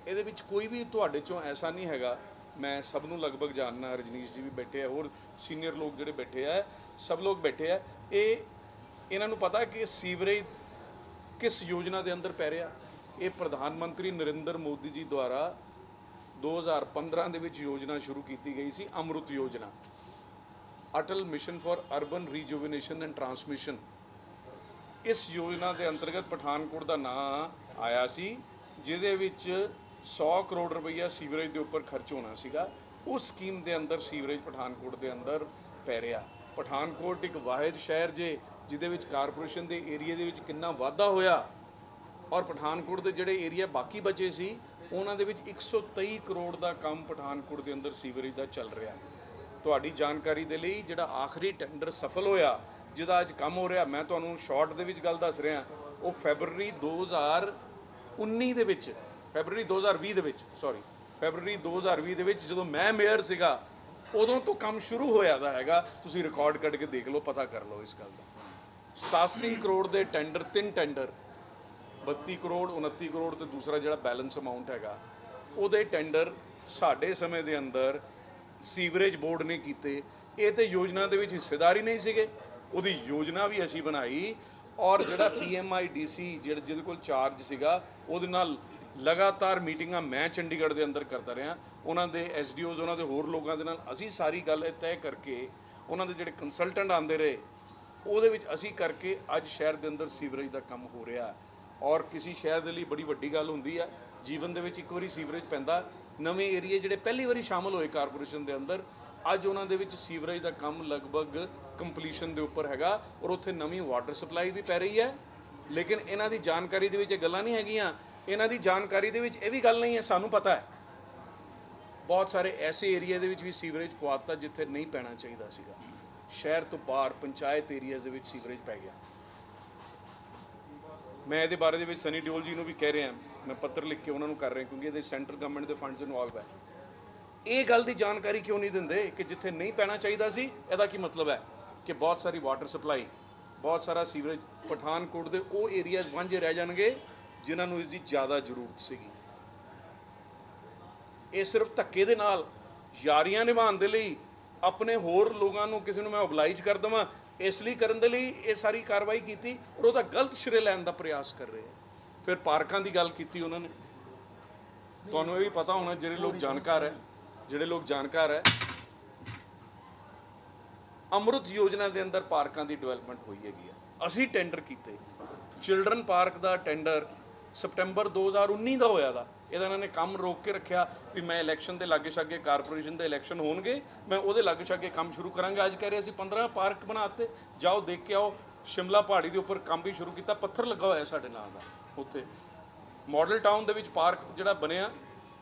Speaker 3: ਇਹਦੇ ਵਿੱਚ ਕੋਈ ਵੀ ਤੁਹਾਡੇ ਚੋਂ ਐਸਾ ਨਹੀਂ ਹੈਗਾ। ਮੈਂ ਸਭ ਨੂੰ ਲਗਭਗ ਜਾਣਨਾ, ਰਜਨੀਸ਼ ਜੀ ਵੀ ਬੈਠੇ ਆ, ਹੋਰ ਸੀਨੀਅਰ ਲੋਕ ਜਿਹੜੇ ਬੈਠੇ ਆ, ਸਭ ਲੋਕ ਬੈਠੇ ਆ। ਇਹਨਾਂ ਨੂੰ ਪਤਾ ਕਿ ਸੀਵਰੇਜ ਕਿਸ ਯੋਜਨਾ ਦੇ ਅੰਦਰ ਪੈ ਰਿਹਾ। ਇਹ ਪ੍ਰਧਾਨ ਮੰਤਰੀ ਨਰਿੰਦਰ ਮੋਦੀ ਜੀ ਦੁਆਰਾ 2015 ਦੇ ਵਿੱਚ ਯੋਜਨਾ ਸ਼ੁਰੂ ਕੀਤੀ ਗਈ ਸੀ, ਅੰਮ੍ਰਿਤ ਯੋਜਨਾ, Atal mission for urban rejuvenation and transmission. ਇਸ ਯੋਜਨਾ ਦੇ ਅੰਤਰਗਤ ਪਠਾਨਕੋਟ ਦਾ ਨਾਂ ਆਇਆ ਸੀ, ਜਿਹਦੇ ਵਿੱਚ 100 ਕਰੋੜ ਰੁਪਈਆ ਸੀਵਰੇਜ ਦੇ ਉੱਪਰ ਖਰਚ ਹੋਣਾ ਸੀਗਾ। ਉਸ ਸਕੀਮ ਦੇ ਅੰਦਰ ਸੀਵਰੇਜ ਪਠਾਨਕੋਟ ਦੇ ਅੰਦਰ ਪੈ ਰਿਹਾ। ਪਠਾਨਕੋਟ ਇੱਕ ਵਾਹਿਦ ਸ਼ਹਿਰ ਜੇ ਜਿਹਦੇ ਵਿੱਚ ਕਾਰਪੋਰੇਸ਼ਨ ਦੇ ਏਰੀਏ ਦੇ ਵਿੱਚ ਕਿੰਨਾ ਵਾਧਾ ਹੋਇਆ, ਔਰ ਪਠਾਨਕੋਟ ਦੇ ਜਿਹੜੇ ਏਰੀਆ ਬਾਕੀ ਬਚੇ ਸੀ ਉਹਨਾਂ ਦੇ ਵਿੱਚ 123 ਕਰੋੜ ਦਾ ਕੰਮ ਪਠਾਨਕੋਟ ਦੇ ਅੰਦਰ ਸੀਵਰੇਜ ਦਾ ਚੱਲ ਰਿਹਾ। ਤੁਹਾਡੀ ਜਾਣਕਾਰੀ ਦੇ ਲਈ ਜਿਹੜਾ ਆਖਰੀ ਟੈਂਡਰ ਸਫਲ ਹੋਇਆ, ਜਿਹਦਾ ਅੱਜ ਕੰਮ ਹੋ ਰਿਹਾ, ਮੈਂ ਤੁਹਾਨੂੰ ਸ਼ਾਰਟ ਦੇ ਵਿੱਚ ਗੱਲ ਦੱਸ ਰਿਹਾ, ਉਹ ਫੈਬਰਵਰੀ 2019 ਦੇ ਵਿੱਚ, ਫੈਬਰਵਰੀ 2020 ਦੇ ਵਿੱਚ ਜਦੋਂ ਮੈਂ ਮੇਅਰ ਸੀਗਾ, ਉਦੋਂ ਤੋਂ ਕੰਮ ਸ਼ੁਰੂ ਹੋਇਆ ਦਾ ਹੈਗਾ। ਤੁਸੀਂ ਰਿਕਾਰਡ ਕੱਢ ਕੇ ਦੇਖ ਲਓ, ਪਤਾ ਕਰ ਲਓ ਇਸ ਗੱਲ ਦਾ। 87 ਕਰੋੜ ਦੇ ਟੈਂਡਰ, 3 ਟੈਂਡਰ, 32 ਕਰੋੜ 29 ਕਰੋੜ ਤੇ ਦੂਸਰਾ ਜਿਹੜਾ ਬੈਲੈਂਸ ਅਮਾਊਂਟ ਹੈਗਾ, ਉਹਦੇ ਟੈਂਡਰ ਸਾਡੇ ਸਮੇਂ ਦੇ ਅੰਦਰ ਸੀਵਰੇਜ ਬੋਰਡ ਨੇ ਕੀਤੇ। ਇਹ ਤੇ ਯੋਜਨਾ ਦੇ ਵਿੱਚ ਹਿੱਸੇਦਾਰੀ ਨਹੀਂ ਸੀਗੇ, ਉਹਦੀ ਯੋਜਨਾ ਵੀ ਅਸੀਂ ਬਣਾਈ। ਔਰ ਜਿਹੜਾ PMIDC ਜਿਹਦੇ ਕੋਲ ਚਾਰਜ ਸੀਗਾ, ਉਹਦੇ ਨਾਲ ਲਗਾਤਾਰ ਮੀਟਿੰਗਾਂ ਮੈਂ ਚੰਡੀਗੜ੍ਹ ਦੇ ਅੰਦਰ ਕਰਦਾ ਰਿਹਾ। ਉਹਨਾਂ ਦੇ SDOs, ਉਹਨਾਂ ਦੇ ਹੋਰ ਲੋਕਾਂ ਦੇ ਨਾਲ ਅਸੀਂ ਸਾਰੀ ਗੱਲ ਤੈਅ ਕਰਕੇ, ਉਹਨਾਂ ਦੇ ਜਿਹੜੇ ਕੰਸਲਟੈਂਟ ਆਉਂਦੇ ਰਹੇ, ਉਹਦੇ ਵਿੱਚ ਅਸੀਂ ਕਰਕੇ ਅੱਜ ਸ਼ਹਿਰ ਦੇ ਅੰਦਰ ਸੀਵਰੇਜ ਦਾ ਕੰਮ ਹੋ ਰਿਹਾ। ਔਰ ਕਿਸੇ ਸ਼ਹਿਰ ਦੇ ਲਈ ਬੜੀ ਵੱਡੀ ਗੱਲ ਹੁੰਦੀ ਹੈ ਜੀਵਨ ਦੇ ਵਿੱਚ ਇੱਕ ਵਾਰੀ ਸੀਵਰੇਜ ਪੈਂਦਾ, ਨਵੇਂ ਏਰੀਏ ਜਿਹੜੇ ਪਹਿਲੀ ਵਾਰੀ ਸ਼ਾਮਲ ਹੋਏ ਕਾਰਪੋਰੇਸ਼ਨ ਦੇ ਅੰਦਰ, ਅੱਜ ਉਹਨਾਂ ਦੇ ਵਿੱਚ ਸੀਵਰੇਜ ਦਾ ਕੰਮ ਲਗਭਗ ਕੰਪਲੀਸ਼ਨ ਦੇ ਉੱਪਰ ਹੈਗਾ ਔਰ ਉੱਥੇ ਨਵੀਂ ਵਾਟਰ ਸਪਲਾਈ ਵੀ ਪੈ ਰਹੀ ਹੈ। ਲੇਕਿਨ ਇਹਨਾਂ ਦੀ ਜਾਣਕਾਰੀ ਦੇ ਵਿੱਚ ਇਹ ਗੱਲਾਂ ਨਹੀਂ ਹੈਗੀਆਂ, ਇਹਨਾਂ ਦੀ ਜਾਣਕਾਰੀ ਦੇ ਵਿੱਚ ਇਹ ਵੀ ਗੱਲ ਨਹੀਂ ਹੈ। ਸਾਨੂੰ ਪਤਾ ਹੈ ਬਹੁਤ ਸਾਰੇ ਐਸੇ ਏਰੀਆ ਦੇ ਵਿੱਚ ਵੀ ਸੀਵਰੇਜ ਪਵਾਤਾ ਜਿੱਥੇ ਨਹੀਂ ਪੈਣਾ ਚਾਹੀਦਾ ਸੀਗਾ, ਸ਼ਹਿਰ ਤੋਂ ਬਾਹਰ ਪੰਚਾਇਤ ਏਰੀਆ ਦੇ ਵਿੱਚ ਸੀਵਰੇਜ ਪੈ ਗਿਆ। ਮੈਂ ਇਹਦੇ ਬਾਰੇ ਦੇ ਵਿੱਚ ਸਨੀ ਦਿਓਲ ਜੀ ਨੂੰ ਵੀ ਕਹਿ ਰਿਹਾ, ਮੈਂ ਪੱਤਰ ਲਿਖ ਕੇ ਉਹਨਾਂ ਨੂੰ ਕਰ ਰਿਹਾ, ਕਿਉਂਕਿ ਇਹਦੇ ਸੈਂਟਰ ਗਵਰਨਮੈਂਟ ਦੇ ਫੰਡਸ ਇਨਵੋਲਵ ਹੈ। ਇਹ ਗੱਲ ਦੀ ਜਾਣਕਾਰੀ ਕਿਉਂ ਨਹੀਂ ਦਿੰਦੇ ਕਿ ਜਿੱਥੇ ਨਹੀਂ ਪੈਣਾ ਚਾਹੀਦਾ ਸੀ, ਇਹਦਾ ਕੀ ਮਤਲਬ ਹੈ ਕਿ ਬਹੁਤ ਸਾਰੀ ਵਾਟਰ ਸਪਲਾਈ, ਬਹੁਤ ਸਾਰਾ ਸੀਵਰੇਜ ਪਠਾਨਕੋਟ ਦੇ ਉਹ ਏਰੀਆਜ਼ ਵਾਂਝੇ ਰਹਿ ਜਾਣਗੇ ਜਿਨ੍ਹਾਂ ਨੂੰ ਇਸ ਦੀ ਜ਼ਿਆਦਾ ਜ਼ਰੂਰਤ ਸੀਗੀ। ਇਹ ਸਿਰਫ ਧੱਕੇ ਦੇ ਨਾਲ ਯਾਰੀਆਂ ਨਿਭਾਉਣ ਦੇ ਲਈ, ਆਪਣੇ ਹੋਰ ਲੋਕਾਂ ਨੂੰ ਕਿਸੇ ਨੂੰ ਮੈਂ ਓਬਲਾਈਜ਼ ਕਰ ਦੇਵਾਂ ਇਸ ਲਈ ਕਰਨ ਦੇ ਲਈ ਇਹ ਸਾਰੀ ਕਾਰਵਾਈ ਕੀਤੀ ਔਰ ਉਹਦਾ ਗਲਤ ਸ਼੍ਰੇ ਲੈਣ ਦਾ ਪ੍ਰਯਾਸ ਕਰ ਰਹੇ ਆ। ਫਿਰ ਪਾਰਕਾਂ ਦੀ ਗੱਲ ਕੀਤੀ ਉਹਨਾਂ ਨੇ, ਤੁਹਾਨੂੰ ਇਹ ਵੀ ਪਤਾ ਹੋਣਾ ਜਿਹੜੇ ਲੋਕ ਜਾਣਕਾਰ ਹੈ, ਅੰਮ੍ਰਿਤ ਯੋਜਨਾ ਦੇ ਅੰਦਰ ਪਾਰਕਾਂ ਦੀ ਡਿਵੈਲਪਮੈਂਟ ਹੋਈ ਹੈਗੀ ਆ। ਅਸੀਂ ਟੈਂਡਰ ਕੀਤੇ, ਚਿਲਡਰਨ ਪਾਰਕ ਦਾ ਟੈਂਡਰ ਸਪਟੈਂਬਰ 2019 ਦਾ ਹੋਇਆ ਦਾ, ਇਹਦਾ ਇਹਨਾਂ ਨੇ ਕੰਮ ਰੋਕ ਕੇ ਰੱਖਿਆ ਵੀ ਮੈਂ ਇਲੈਕਸ਼ਨ ਦੇ ਲਾਗੇ ਛਾਗੇ, ਕਾਰਪੋਰੇਸ਼ਨ ਦੇ ਇਲੈਕਸ਼ਨ ਹੋਣਗੇ, ਮੈਂ ਉਹਦੇ ਲਾਗੇ ਛਾਗੇ ਕੰਮ ਸ਼ੁਰੂ ਕਰਾਂਗਾ। ਅੱਜ ਕਹਿ ਰਹੇ ਅਸੀਂ 15 ਪਾਰਕ ਬਣਾਤੇ, ਜਾਓ ਦੇਖ ਕੇ ਆਓ। ਸ਼ਿਮਲਾ ਪਹਾੜੀ ਦੇ ਉੱਪਰ ਕੰਮ ਵੀ ਸ਼ੁਰੂ ਕੀਤਾ, ਪੱਥਰ ਲੱਗਾ ਹੋਇਆ ਸਾਡੇ ਨਾਲ ਦਾ। ਉੱਥੇ ਮਾਡਲ ਟਾਊਨ ਦੇ ਵਿੱਚ ਪਾਰਕ ਜਿਹੜਾ ਬਣਿਆ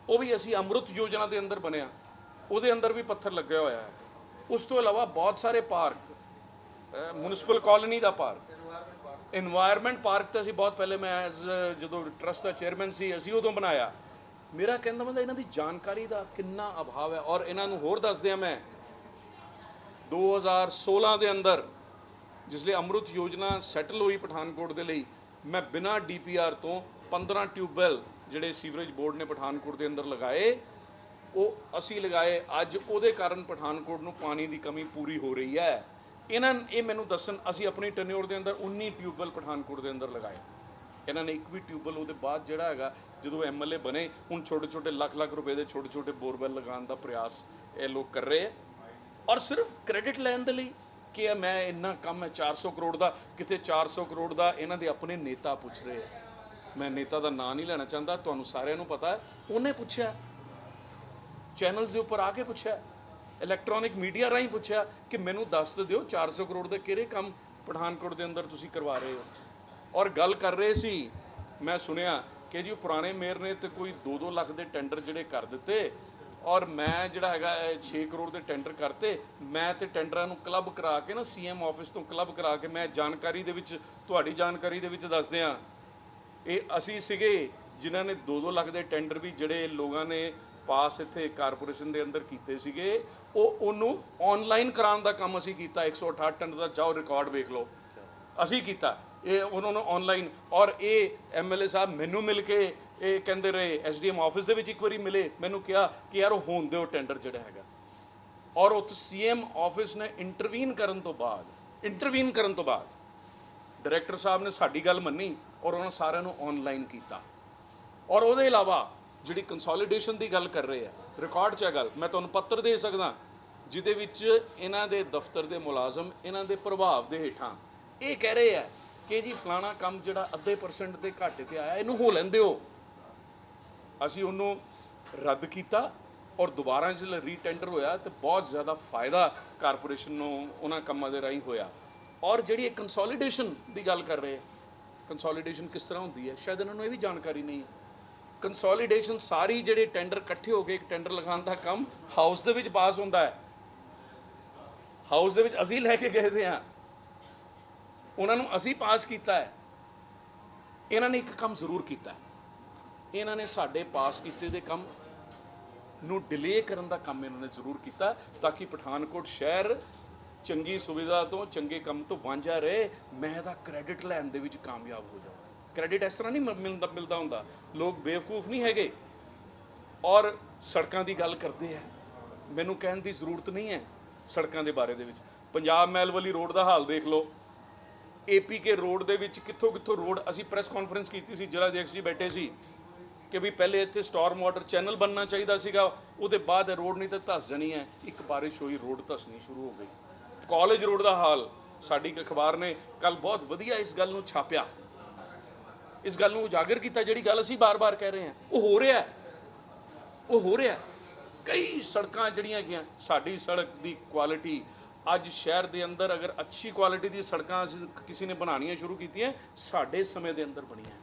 Speaker 3: ਉਹ ਵੀ ਅਸੀਂ ਅੰਮ੍ਰਿਤ ਯੋਜਨਾ ਦੇ ਅੰਦਰ ਬਣਿਆ, ਉਹਦੇ ਅੰਦਰ ਵੀ ਪੱਥਰ ਲੱਗਿਆ ਹੋਇਆ ਹੈ। ਉਸ ਤੋਂ ਇਲਾਵਾ ਬਹੁਤ ਸਾਰੇ ਪਾਰਕ, ਮਿਊਨਿਸਪਲ ਕਾਲੋਨੀ ਦਾ ਪਾਰਕ, ਇਨਵਾਇਰਨਮੈਂਟ ਪਾਰਕ ਤਾਂ ਅਸੀਂ ਬਹੁਤ ਪਹਿਲੇ, ਮੈਂ ਜਦੋਂ ਟਰਸਟ ਦਾ ਚੇਅਰਮੈਨ ਸੀ ਅਸੀਂ ਉਦੋਂ ਬਣਾਇਆ। ਮੇਰਾ ਕਹਿੰਦਾ ਮਤਲਬ ਇਹਨਾਂ ਦੀ ਜਾਣਕਾਰੀ ਦਾ ਕਿੰਨਾ ਅਭਾਵ ਹੈ। ਔਰ ਇਹਨਾਂ ਨੂੰ ਹੋਰ ਦੱਸ ਦਿਆਂ, ਮੈਂ 2016 ਦੇ ਅੰਦਰ ਜਿਸ ਲਈ ਅੰਮ੍ਰਿਤ ਯੋਜਨਾ ਸੈਟਲ ਹੋਈ ਪਠਾਨਕੋਟ ਦੇ ਲਈ, ਮੈਂ ਬਿਨਾਂ DPR ਤੋਂ 15 ਟਿਊਬਵੈਲ ਜਿਹੜੇ ਸੀਵਰੇਜ ਬੋਰਡ ਨੇ ਪਠਾਨਕੋਟ ਦੇ ਅੰਦਰ ਲਗਾਏ, ਉਹ ਅਸੀਂ ਲਗਾਏ। ਅੱਜ ਉਹਦੇ ਕਾਰਨ ਪਠਾਨਕੋਟ ਨੂੰ ਪਾਣੀ ਦੀ ਕਮੀ ਪੂਰੀ ਹੋ ਰਹੀ ਹੈ। ਇਹ ਮੈਨੂੰ ਦੱਸਣ, ਅਸੀਂ ਆਪਣੀ ਟੈਨਿਓਰ ਦੇ ਅੰਦਰ 19 ਟਿਊਬਵੈਲ ਪਠਾਨਕੋਟ ਦੇ ਅੰਦਰ ਲਗਾਏ। ਇਹਨਾਂ ਨੇ ਇੱਕ ਵੀ ਟਿਊਬਵੈਲ ਉਹਦੇ ਬਾਅਦ ਜਿਹੜਾ ਹੈਗਾ, ਜਦੋਂ MLA ਬਣੇ, ਹੁਣ ਛੋਟੇ ਲੱਖ ਰੁਪਏ ਦੇ ਛੋਟੇ ਬੋਰਵੈਲ ਲਗਾਉਣ ਦਾ ਪ੍ਰਯਾਸ ਇਹ ਲੋਕ ਕਰ ਰਹੇ ਹੈ। ਔਰ ਸਿਰਫ ਕ੍ਰੈਡਿਟ ਲੈਣ ਦੇ ਲਈ ਕਿ ਮੈਂ ਇੰਨਾ ਕੰਮ ਹੈ 400 ਕਰੋੜ ਦਾ, ਕਿਤੇ 400 ਕਰੋੜ ਦਾ ਇਹਨਾਂ ਦੇ ਆਪਣੇ ਨੇਤਾ ਪੁੱਛ ਰਹੇ ਹੈ। ਮੈਂ ਨੇਤਾ ਦਾ ਨਾਂ ਨਹੀਂ ਲੈਣਾ ਚਾਹੁੰਦਾ, ਤੁਹਾਨੂੰ ਸਾਰਿਆਂ ਨੂੰ ਪਤਾ ਹੈ। ਉਹਨੇ ਪੁੱਛਿਆ, ਚੈਨਲਸ ਦੇ ਉੱਪਰ ਆ ਕੇ ਪੁੱਛਿਆ, ਇਲੈਕਟ੍ਰੋਨਿਕ ਮੀਡੀਆ ਰਾਹੀਂ ਪੁੱਛਿਆ ਕਿ ਮੈਨੂੰ ਦੱਸ ਦਿਓ 400 ਕਰੋੜ ਦੇ ਕਿਹੜੇ ਕੰਮ ਪਠਾਨਕੋਟ ਦੇ ਅੰਦਰ ਤੁਸੀਂ ਕਰਵਾ ਰਹੇ ਹੋ। ਔਰ ਗੱਲ ਕਰ ਰਹੇ ਸੀ, ਮੈਂ ਸੁਣਿਆ ਕਿ ਜੀ ਪੁਰਾਣੇ ਮੇਅਰ ਨੇ ਤੇ ਕੋਈ 2-2 ਲੱਖ ਦੇ ਟੈਂਡਰ ਜਿਹੜੇ ਕਰ ਦਿੱਤੇ ਔਰ ਮੈਂ ਜਿਹੜਾ ਹੈਗਾ 6 ਕਰੋੜ ਦੇ ਟੈਂਡਰ ਕਰਤੇ। ਮੈਂ ਤੇ ਟੈਂਡਰਾਂ ਨੂੰ ਕਲੱਬ ਕਰਾ ਕੇ ਨਾ, CM ਆਫਿਸ ਤੋਂ ਕਲੱਬ ਕਰਾ ਕੇ, ਮੈਂ ਜਾਣਕਾਰੀ ਦੇ ਵਿੱਚ, ਤੁਹਾਡੀ ਜਾਣਕਾਰੀ ਦੇ ਵਿੱਚ ਦੱਸਦੇ ਹਾਂ, ਇਹ ਅਸੀਂ ਸੀਗੇ ਜਿਨ੍ਹਾਂ ਨੇ 2-2 ਲੱਖ ਦੇ ਟੈਂਡਰ ਵੀ ਜਿਹੜੇ ਲੋਕਾਂ ਨੇ ਪਾਸ ਇੱਥੇ ਕਾਰਪੋਰੇਸ਼ਨ ਦੇ ਅੰਦਰ ਕੀਤੇ ਸੀਗੇ, ਉਹਨੂੰ ਆਨਲਾਈਨ ਕਰਾਉਣ ਦਾ ਕੰਮ ਅਸੀਂ ਕੀਤਾ। 168 ਟਨ ਦਾ, ਜਾਓ ਰਿਕਾਰਡ ਵੇਖ ਲਓ, ਅਸੀਂ ਕੀਤਾ ਇਹ ਉਹਨਾਂ ਨੂੰ ਆਨਲਾਈਨ। ਔਰ ਇਹ MLA ਸਾਹਿਬ ਮੈਨੂੰ ਮਿਲ ਕੇ ਇਹ ਕਹਿੰਦੇ ਰਹੇ, SDM ਆਫਿਸ ਦੇ ਵਿੱਚ ਇੱਕ ਵਾਰੀ ਮਿਲੇ, ਮੈਨੂੰ ਕਿਹਾ ਕਿ ਯਾਰ ਉਹ ਹੋਣ ਦਿਓ ਟੈਂਡਰ ਜਿਹੜਾ ਹੈਗਾ। ਔਰ ਉੱਥੇ CM ਆਫਿਸ ਨੇ ਇੰਟਰਵੀਨ ਕਰਨ ਤੋਂ ਬਾਅਦ ਡਾਇਰੈਕਟਰ ਸਾਹਿਬ ਨੇ ਸਾਡੀ ਗੱਲ ਮੰਨੀ ਔਰ ਉਹਨਾਂ ਸਾਰਿਆਂ ਨੂੰ ਆਨਲਾਈਨ ਕੀਤਾ। ਔਰ ਉਹਦੇ ਇਲਾਵਾ ਜਿਹੜੀ ਕੰਸੋਲੀਡੇਸ਼ਨ ਦੀ ਗੱਲ ਕਰ ਰਹੇ ਆ, ਰਿਕਾਰਡ 'ਚ ਇਹ ਗੱਲ ਮੈਂ ਤੁਹਾਨੂੰ ਪੱਤਰ ਦੇ ਸਕਦਾ, ਜਿਹਦੇ ਵਿੱਚ ਇਹਨਾਂ ਦੇ ਦਫ਼ਤਰ ਦੇ ਮੁਲਾਜ਼ਮ ਇਹਨਾਂ ਦੇ ਪ੍ਰਭਾਵ ਦੇ ਹੇਠਾਂ ਇਹ ਕਹਿ ਰਹੇ ਆ ਕਿ ਜੀ ਫਲਾਣਾ ਕੰਮ ਜਿਹੜਾ 0.5% ਦੇ ਘਾਟੇ ਤੇ ਆਇਆ, ਇਹਨੂੰ ਹੋ ਲੈਂਦੇ ਹੋ। ਅਸੀਂ ਉਹਨੂੰ ਰੱਦ ਕੀਤਾ ਔਰ ਦੁਬਾਰਾ ਜਦੋਂ ਰੀਟੈਂਡਰ ਹੋਇਆ ਤੇ ਬਹੁਤ ਜ਼ਿਆਦਾ ਫਾਇਦਾ ਕਾਰਪੋਰੇਸ਼ਨ ਨੂੰ ਉਹਨਾਂ ਕੰਮਾਂ ਦੇ ਰਾਹੀਂ ਹੋਇਆ। ਔਰ ਜਿਹੜੀ ਇਹ ਕੰਸੋਲੀਡੇਸ਼ਨ ਦੀ ਗੱਲ ਕਰ ਰਹੇ, ਕੰਸੋਲੀਡੇਸ਼ਨ ਕਿਸ ਤਰ੍ਹਾਂ ਹੁੰਦੀ ਹੈ, ਸ਼ਾਇਦ ਇਹਨਾਂ ਨੂੰ ਇਹ ਵੀ ਜਾਣਕਾਰੀ ਨਹੀਂ ਹੈ। ਕੰਸੋਲੀਡੇਸ਼ਨ ਸਾਰੀ ਜਿਹੜੇ ਟੈਂਡਰ ਇਕੱਠੇ ਹੋ ਕੇ ਇੱਕ ਟੈਂਡਰ ਲਗਾਉਣ ਦਾ ਕੰਮ ਹਾਊਸ ਦੇ ਵਿੱਚ ਪਾਸ ਹੁੰਦਾ ਹੈ। ਹਾਊਸ ਦੇ ਵਿੱਚ ਅਸੀਂ ਲੈ ਕੇ ਗਏ ਦੇ ਹਾਂ, ਉਹਨਾਂ ਨੂੰ ਅਸੀਂ ਪਾਸ ਕੀਤਾ ਹੈ। ਇਹਨਾਂ ਨੇ ਇੱਕ ਕੰਮ ਜ਼ਰੂਰ ਕੀਤਾ, ਇਹਨਾਂ ਨੇ ਸਾਡੇ ਪਾਸ ਕੀਤੇ ਦੇ ਕੰਮ ਨੂੰ ਡਿਲੇ ਕਰਨ ਦਾ ਕੰਮ ਇਹਨਾਂ ਨੇ ਜ਼ਰੂਰ ਕੀਤਾ, ਤਾਂ ਕਿ ਪਠਾਨਕੋਟ ਸ਼ਹਿਰ ਚੰਗੀ ਸੁਵਿਧਾ ਤੋਂ, ਚੰਗੇ ਕੰਮ ਤੋਂ ਵਾਂਝਾ ਰਹੇ। ਮੈਂ ਇਹਦਾ ਕ੍ਰੈਡਿਟ ਲੈਣ ਦੇ ਵਿੱਚ ਕਾਮਯਾਬ ਹੋ ਜਾਵਾਂ। ਕ੍ਰੈਡਿਟ ਇਸ ਤਰ੍ਹਾਂ ਨਹੀਂ ਮਿਲਦਾ ਹੁੰਦਾ, ਲੋਕ ਬੇਵਕੂਫ ਨਹੀਂ ਹੈਗੇ। ਔਰ ਸੜਕਾਂ ਦੀ ਗੱਲ ਕਰਦੇ ਆ, ਮੈਨੂੰ ਕਹਿਣ ਦੀ ਜ਼ਰੂਰਤ ਨਹੀਂ ਹੈ ਸੜਕਾਂ ਦੇ ਬਾਰੇ ਦੇ ਵਿੱਚ। ਪੰਜਾਬ ਮਹਿਲ ਵਾਲੀ ਰੋਡ ਦਾ ਹਾਲ ਦੇਖ ਲਓ, APK ਰੋਡ ਦੇ ਵਿੱਚ ਕਿੱਥੋਂ ਰੋਡ, ਅਸੀਂ ਪ੍ਰੈਸ ਕਾਨਫਰੰਸ ਕੀਤੀ ਸੀ, ਜ਼ਿਲ੍ਹਾ ਅਧਿਕਸ਼ ਜੀ ਬੈਠੇ ਸੀ ਕਿ ਵੀ ਪਹਿਲੇ ਇੱਥੇ ਸਟਾਰਮ ਵਾਟਰ ਚੈਨਲ ਬਣਨਾ ਚਾਹੀਦਾ ਸੀਗਾ, ਉਹਦੇ ਬਾਅਦ ਰੋਡ ਨਹੀਂ ਤਾਂ ਧੱਸ ਜਾਣੀ ਹੈ। ਇੱਕ ਬਾਰਿਸ਼ ਹੋਈ, ਰੋਡ ਧੱਸਣੀ ਸ਼ੁਰੂ ਹੋ ਗਈ। ਕਾਲਜ ਰੋਡ ਦਾ ਹਾਲ, ਸਾਡੀ ਇੱਕ ਅਖਬਾਰ ਨੇ ਕੱਲ ਬਹੁਤ ਵਧੀਆ ਇਸ ਗੱਲ ਨੂੰ ਛਾਪਿਆ ਇਸ ਗੱਲ ਨੂੰ ਉਜਾਗਰ ਕੀਤਾ ਜਿਹੜੀ ਗੱਲ ਅਸੀਂ ਬਾਰ-ਬਾਰ ਕਹਿ ਰਹੇ ਹਾਂ ਉਹ ਹੋ ਰਿਹਾ ਹੈ, ਉਹ ਹੋ ਰਿਹਾ। ਕਈ ਸੜਕਾਂ ਜਿਹੜੀਆਂ ਹੈਗੀਆਂ, ਸਾਡੀ ਸੜਕ ਦੀ ਕੁਆਲਿਟੀ ਅੱਜ ਸ਼ਹਿਰ ਦੇ ਅੰਦਰ ਅਗਰ ਅੱਛੀ ਕੁਆਲਿਟੀ ਦੀ ਸੜਕਾਂ ਅਸੀਂ ਕਿਸੇ ਨੇ ਬਣਾਉਣੀਆਂ ਸ਼ੁਰੂ ਕੀਤੀਆਂ ਸਾਡੇ ਸਮੇਂ ਦੇ ਅੰਦਰ ਬਣੀਆਂ।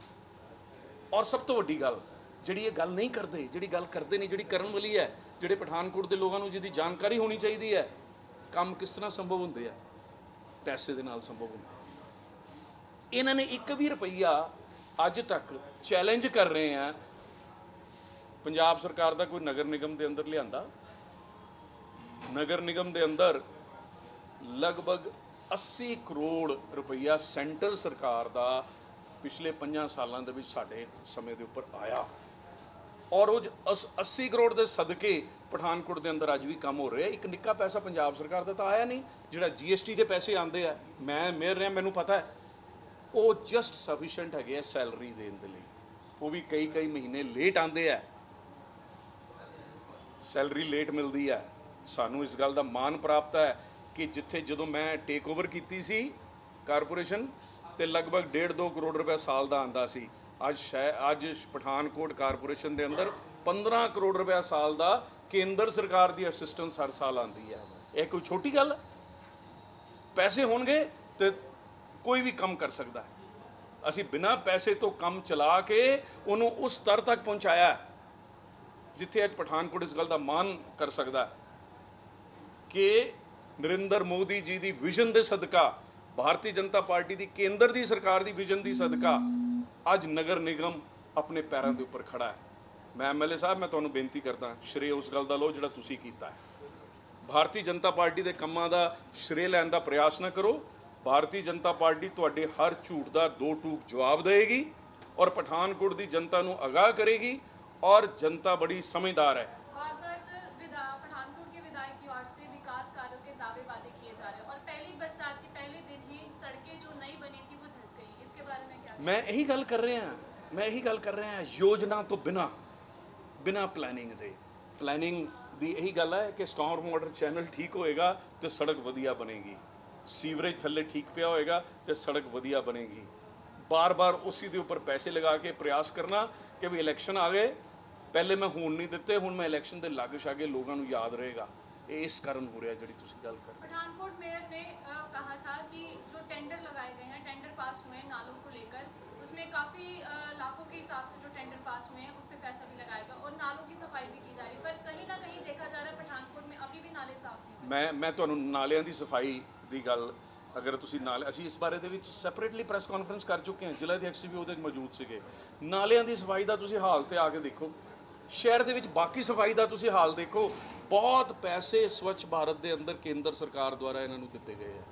Speaker 3: ਔਰ ਸਭ ਤੋਂ ਵੱਡੀ ਗੱਲ ਜਿਹੜੀ ਇਹ ਗੱਲ ਨਹੀਂ ਕਰਦੇ, ਜਿਹੜੀ ਗੱਲ ਕਰਦੇ ਨਹੀਂ, ਜਿਹੜੀ ਕਰਨ ਵਾਲੀ ਹੈ, ਜਿਹੜੇ ਪਠਾਨਕੋਟ ਦੇ ਲੋਕਾਂ ਨੂੰ ਜਿਹਦੀ ਜਾਣਕਾਰੀ ਹੋਣੀ ਚਾਹੀਦੀ ਹੈ, ਕੰਮ ਕਿਸ ਤਰ੍ਹਾਂ ਸੰਭਵ ਹੁੰਦੇ ਆ, ਪੈਸੇ ਦੇ ਨਾਲ ਸੰਭਵ ਹੁੰਦੇ। ਇਹਨਾਂ ਨੇ 1 ਵੀ ਰੁਪਈਆ ਅੱਜ ਤੱਕ ਚੈਲੰਜ ਕਰ ਰਹੇ ਆ ਪੰਜਾਬ ਸਰਕਾਰ ਦਾ ਕੋਈ ਨਗਰ ਨਿਗਮ ਦੇ ਅੰਦਰ ਲਿਆਂਦਾ। ਨਗਰ ਨਿਗਮ ਦੇ ਅੰਦਰ ਲਗਭਗ 80 ਕਰੋੜ ਰੁਪਈਆ ਸੈਂਟਰਲ ਸਰਕਾਰ ਦਾ ਪਿਛਲੇ 5 ਸਾਲਾਂ ਦੇ ਵਿੱਚ ਸਾਡੇ ਸਮੇਂ ਦੇ ਉੱਪਰ ਆਇਆ, ਔਰ ਉਹ 80 ਕਰੋੜ ਦੇ ਸਦਕੇ ਪਠਾਨਕੋਟ ਦੇ ਅੰਦਰ ਅੱਜ ਵੀ ਕੰਮ ਹੋ ਰਿਹਾ। ਇੱਕ ਨਿੱਕਾ ਪੈਸਾ ਪੰਜਾਬ ਸਰਕਾਰ ਦਾ ਤਾਂ ਆਇਆ ਨਹੀਂ। ਜਿਹੜਾ GST ਦੇ ਪੈਸੇ ਆਉਂਦੇ ਆ, ਮੈਂ ਮਿਲ ਰਿਹਾ, ਮੈਨੂੰ ਪਤਾ ਹੈ, ਉਹ ਜਸਟ ਸਫੀਸ਼ੀਐਂਟ ਹੈਗੇ ਆ ਸੈਲਰੀ ਦੇਣ ਦੇ ਲਈ। ਉਹ ਵੀ ਕਈ ਮਹੀਨੇ ਲੇਟ ਆਉਂਦੇ ਆ, ਸੈਲਰੀ ਲੇਟ ਮਿਲਦੀ ਹੈ। ਸਾਨੂੰ ਇਸ ਗੱਲ ਦਾ ਮਾਣ ਪ੍ਰਾਪਤ ਹੈ ਕਿ ਜਿੱਥੇ ਜਦੋਂ ਮੈਂ ਟੇਕ ਓਵਰ ਕੀਤੀ ਸੀ ਕਾਰਪੋਰੇਸ਼ਨ ਤੇ ਲਗਭਗ 1.5-2 ਕਰੋੜ ਰੁਪਏ ਸਾਲ ਦਾ ਆਂਦਾ ਸੀ, ਅੱਜ ਪਠਾਨਕੋਟ ਕਾਰਪੋਰੇਸ਼ਨ ਦੇ ਅੰਦਰ 15 ਕਰੋੜ ਰੁਪਏ ਸਾਲ ਦਾ ਕੇਂਦਰ ਸਰਕਾਰ ਦੀ ਅਸਿਸਟੈਂਸ ਹਰ ਸਾਲ ਆਉਂਦੀ ਹੈ। ਇਹ ਕੋਈ ਛੋਟੀ ਗੱਲ? ਪੈਸੇ ਹੋਣਗੇ ਤੇ ਕੋਈ ਵੀ ਕੰਮ ਕਰ ਸਕਦਾ ਹੈ। ਅਸੀਂ ਬਿਨਾਂ ਪੈਸੇ ਤੋਂ ਕੰਮ ਚਲਾ ਕੇ ਉਹਨੂੰ ਉਸ ਸਤਰ ਤੱਕ ਪਹੁੰਚਾਇਆ ਜਿੱਥੇ ਅੱਜ ਪਠਾਨਕੋਟ ਇਸ ਗੱਲ ਦਾ ਮਾਣ ਕਰ ਸਕਦਾ ਕਿ ਨਰਿੰਦਰ ਮੋਦੀ ਜੀ ਦੀ ਵਿਜ਼ਨ ਦੇ ਸਦਕਾ, ਭਾਰਤੀ ਜਨਤਾ ਪਾਰਟੀ ਦੀ ਕੇਂਦਰ ਦੀ ਸਰਕਾਰ ਦੀ ਵਿਜ਼ਨ ਦੀ ਸਦਕਾ ਅੱਜ ਨਗਰ ਨਿਗਮ ਆਪਣੇ ਪੈਰਾਂ ਦੇ ਉੱਪਰ ਖੜਾ ਹੈ। ਮੈਂ MLA ਸਾਹਿਬ, ਮੈਂ ਤੁਹਾਨੂੰ ਬੇਨਤੀ ਕਰਦਾ, ਸ਼੍ਰੇ ਉਸ ਗੱਲ ਦਾ ਲਓ ਜਿਹੜਾ ਤੁਸੀਂ ਕੀਤਾ ਹੈ। ਭਾਰਤੀ ਜਨਤਾ ਪਾਰਟੀ ਦੇ ਕੰਮਾਂ ਦਾ ਸ਼੍ਰੇ ਲੈਣ ਦਾ ਪ੍ਰਯਾਸ ਨਾ ਕਰੋ। ਭਾਰਤੀ ਜਨਤਾ ਪਾਰਟੀ ਤੁਹਾਡੇ ਹਰ ਝੂਠ ਦਾ 2 ਟੂਕ ਜਵਾਬ ਦੇਗੀ ਔਰ ਪਠਾਨਕੋਟ ਦੀ ਜਨਤਾ ਨੂੰ ਅਗਾਹ ਕਰੇਗੀ। और जनता बड़ी समझदार है।
Speaker 4: बार-बार सर पठानकोट के विधायक की ओर से विकास कार्यों के दावे वादे किए जा रहे हैं और पहली बरसात के पहले दिन ही सड़कें जो नई बनी थी वो धंस गई। इसके बारे में क्या?
Speaker 3: मैं यही गल कर रहे हैं, योजना तो बिना प्लानिंग दे। प्लानिंग दी यही गल है कि स्टॉर्म वाटर चैनल ठीक होएगा तो सड़क वधिया बनेगी, सीवरेज थल्ले ठीक पिया होएगा तो सड़क वधिया बनेगी। बार उसी के उपर पैसे लगा के प्रयास करना कि भी इलैक्शन आ गए, पहले मैं होण नहीं दिते, हुण मैं इलैक्शन के लागे शागे लोगों को याद रहेगा। ये इस कारण हो रहा जिहड़ी तुसीं गल कर रहे।
Speaker 4: पठानकोट मेयर ने कहा था कि जो टेंडर लगाए गए हैं, टेंडर पास हुए हैं नालों को लेकर, उसमें काफ़ी लाखों के हिसाब से जो टेंडर पास हुए हैं उस पर पैसा भी लगाएगा और नालों की सफाई भी की जा रही है, पर कहीं ना कहीं देखा जा रहा है पठानकोट में अभी भी नाले साफ नहीं।
Speaker 3: मैं तुहानूं नालियां दी सफाई दी गल, अगर तुसीं नाले, ਅਸੀਂ ਇਸ ਬਾਰੇ ਦੇ ਵਿੱਚ ਸੈਪਰੇਟਲੀ ਪ੍ਰੈਸ ਕਾਨਫਰੰਸ ਕਰ ਚੁੱਕੇ ਹਾਂ, ਜ਼ਿਲ੍ਹਾ ਅਧਿਕਸ਼ ਵੀ ਉਹਦੇ ਮੌਜੂਦ ਸੀਗੇ। ਨਾਲਿਆਂ ਦੀ ਸਫਾਈ ਦਾ ਤੁਸੀਂ ਹਾਲ ਤੇ ਆ ਕੇ ਦੇਖੋ, ਸ਼ਹਿਰ ਦੇ ਵਿੱਚ ਬਾਕੀ ਸਫਾਈ ਦਾ ਤੁਸੀਂ ਹਾਲ ਦੇਖੋ। ਬਹੁਤ ਪੈਸੇ ਸਵੱਛ ਭਾਰਤ ਦੇ ਅੰਦਰ ਕੇਂਦਰ ਸਰਕਾਰ ਦੁਆਰਾ ਇਹਨਾਂ ਨੂੰ ਦਿੱਤੇ ਗਏ ਆ।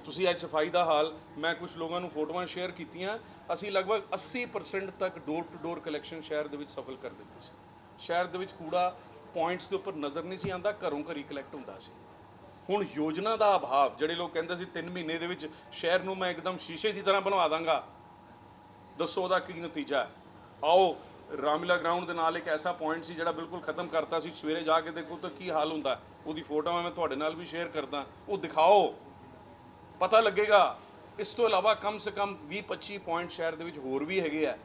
Speaker 3: ਤੁਸੀਂ ਅੱਜ ਸਫਾਈ ਦਾ ਹਾਲ, ਮੈਂ ਕੁਝ ਲੋਕਾਂ ਨੂੰ ਫੋਟੋਆਂ ਸ਼ੇਅਰ ਕੀਤੀਆਂ, ਅਸੀਂ ਲਗਭਗ 80% ਤੱਕ ਡੋਰ ਟੂ ਡੋਰ ਕਲੈਕਸ਼ਨ ਸ਼ਹਿਰ ਦੇ ਵਿੱਚ ਸਫਲ ਕਰ ਦਿੱਤੀ ਸੀ। ਸ਼ਹਿਰ ਦੇ ਵਿੱਚ ਕੂੜਾ ਪੁਆਇੰਟਸ ਦੇ ਉੱਪਰ ਨਜ਼ਰ ਨਹੀਂ ਸੀ ਆਉਂਦਾ, ਘਰੋਂ ਘਰੀ ਕਲੈਕਟ ਹੁੰਦਾ ਸੀ। ਹੁਣ ਯੋਜਨਾ ਦਾ ਅਭਾਵ, ਜਿਹੜੇ ਲੋਕ ਕਹਿੰਦੇ ਸੀ 3 ਮਹੀਨੇ ਦੇ ਵਿੱਚ ਸ਼ਹਿਰ ਨੂੰ ਮੈਂ ਇੱਕਦਮ ਸ਼ੀਸ਼ੇ ਦੀ ਤਰ੍ਹਾਂ ਬਣਵਾ ਦਾਂਗਾ, ਦੱਸੋ ਉਹਦਾ ਕੀ ਨਤੀਜਾ ਹੈ? ਆਓ ਰਾਮਲੀਲਾ ਗਰਾਊਂਡ ਦੇ ਨਾਲ ਇੱਕ ਐਸਾ ਪੁਆਇੰਟ ਸੀ ਜਿਹੜਾ ਬਿਲਕੁਲ ਖਤਮ ਕਰਤਾ ਸੀ, ਸਵੇਰੇ ਜਾ ਕੇ ਦੇਖੋ ਤਾਂ ਕੀ ਹਾਲ ਹੁੰਦਾ। ਉਹਦੀ ਫੋਟੋ ਮੈਂ ਤੁਹਾਡੇ ਨਾਲ ਵੀ ਸ਼ੇਅਰ ਕਰਦਾ, ਉਹ ਦਿਖਾਓ, ਪਤਾ ਲੱਗੇਗਾ। ਇਸ ਤੋਂ ਇਲਾਵਾ ਕਮ ਸੇ ਕਮ 20-25 ਪੁਆਇੰਟ ਸ਼ਹਿਰ ਦੇ ਵਿੱਚ ਹੋਰ ਵੀ ਹੈਗੇ ਆ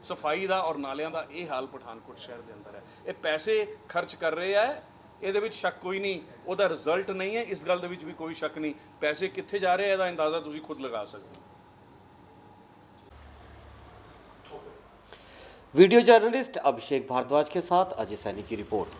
Speaker 3: ਸਫਾਈ ਦਾ ਔਰ ਨਾਲਿਆਂ ਦਾ। ਇਹ ਹਾਲ ਪਠਾਨਕੋਟ ਸ਼ਹਿਰ ਦੇ ਅੰਦਰ ਹੈ। ਇਹ ਪੈਸੇ ਖਰਚ ਕਰ ਰਹੇ ਆ, ਇਹਦੇ ਵਿੱਚ ਸ਼ੱਕ ਕੋਈ ਨਹੀਂ, ਉਹਦਾ ਰਿਜ਼ਲਟ ਨਹੀਂ ਹੈ, ਇਸ ਗੱਲ ਦੇ ਵਿੱਚ ਵੀ ਕੋਈ ਸ਼ੱਕ ਨਹੀਂ। ਪੈਸੇ ਕਿੱਥੇ ਜਾ ਰਹੇ ਆ ਇਹਦਾ ਅੰਦਾਜ਼ਾ ਤੁਸੀਂ ਖੁਦ ਲਗਾ ਸਕਦੇ ਹੋ।
Speaker 5: वीडियो जर्नलिस्ट अभिषेक भारद्वाज के साथ अजय सैनी की रिपोर्ट।